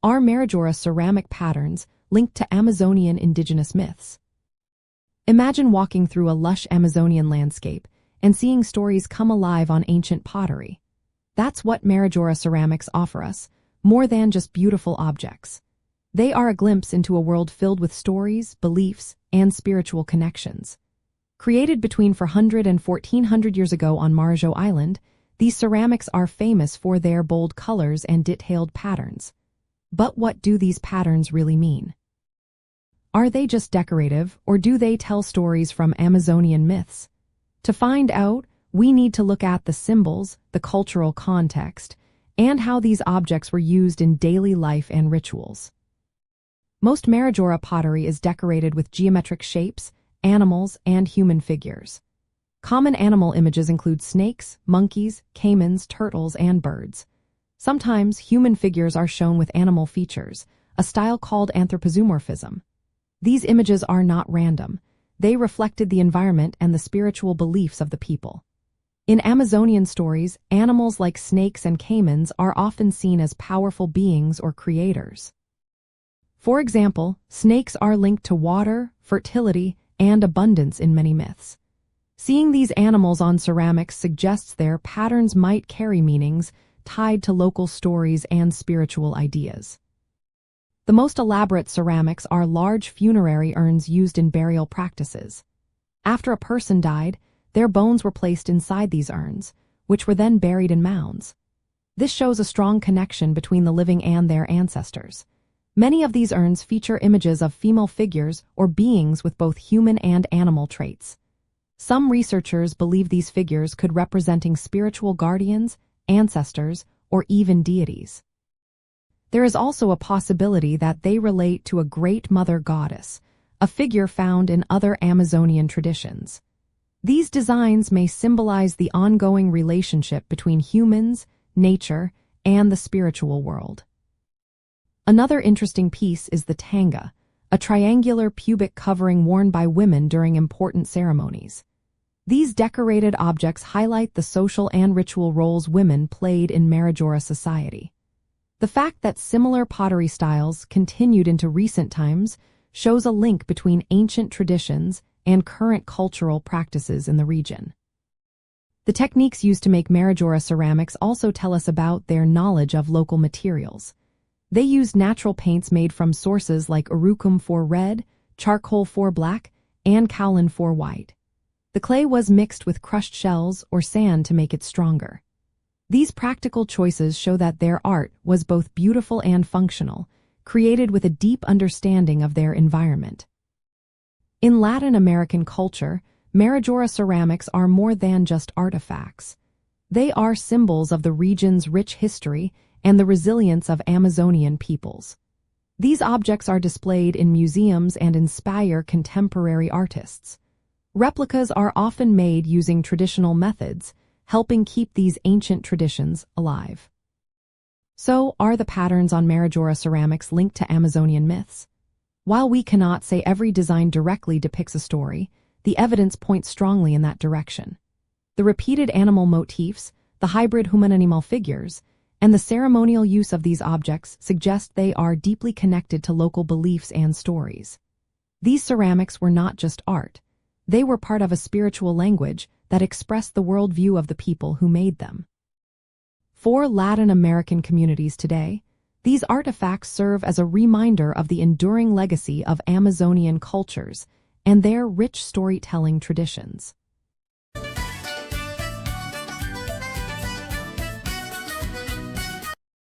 are Marajoara ceramic patterns linked to Amazonian indigenous myths. Imagine walking through a lush Amazonian landscape and seeing stories come alive on ancient pottery. That's what Marajoara ceramics offer us, more than just beautiful objects. They are a glimpse into a world filled with stories, beliefs, and spiritual connections. Created between 400 and 1400 years ago on Marajoara Island, these ceramics are famous for their bold colors and detailed patterns. But what do these patterns really mean? Are they just decorative, or do they tell stories from Amazonian myths? To find out, we need to look at the symbols, the cultural context, and how these objects were used in daily life and rituals. Most Marajoara pottery is decorated with geometric shapes, animals, and human figures. Common animal images include snakes, monkeys, caimans, turtles, and birds. Sometimes human figures are shown with animal features, a style called anthropomorphism. These images are not random. They reflected the environment and the spiritual beliefs of the people. In Amazonian stories, animals like snakes and caimans are often seen as powerful beings or creators. For example, snakes are linked to water, fertility, and abundance in many myths. Seeing these animals on ceramics suggests their patterns might carry meanings tied to local stories and spiritual ideas. The most elaborate ceramics are large funerary urns used in burial practices. After a person died, their bones were placed inside these urns, which were then buried in mounds. This shows a strong connection between the living and their ancestors. Many of these urns feature images of female figures or beings with both human and animal traits. Some researchers believe these figures could representing spiritual guardians, ancestors, or even deities. There is also a possibility that they relate to a great mother goddess, a figure found in other Amazonian traditions. These designs may symbolize the ongoing relationship between humans, nature, and the spiritual world. Another interesting piece is the tanga, a triangular pubic covering worn by women during important ceremonies. These decorated objects highlight the social and ritual roles women played in Marajoara society. The fact that similar pottery styles continued into recent times shows a link between ancient traditions and current cultural practices in the region. The techniques used to make Marajoara ceramics also tell us about their knowledge of local materials. They used natural paints made from sources like urucum for red, charcoal for black, and kaolin for white. The clay was mixed with crushed shells or sand to make it stronger. These practical choices show that their art was both beautiful and functional, created with a deep understanding of their environment. In Latin American culture, Marajoara ceramics are more than just artifacts. They are symbols of the region's rich history and the resilience of Amazonian peoples. These objects are displayed in museums and inspire contemporary artists. Replicas are often made using traditional methods, helping keep these ancient traditions alive. So, are the patterns on Marajoara ceramics linked to Amazonian myths? While we cannot say every design directly depicts a story, the evidence points strongly in that direction. The repeated animal motifs, the hybrid human-animal figures, and the ceremonial use of these objects suggest they are deeply connected to local beliefs and stories. These ceramics were not just art. They were part of a spiritual language that expressed the worldview of the people who made them. For Latin American communities today, these artifacts serve as a reminder of the enduring legacy of Amazonian cultures and their rich storytelling traditions.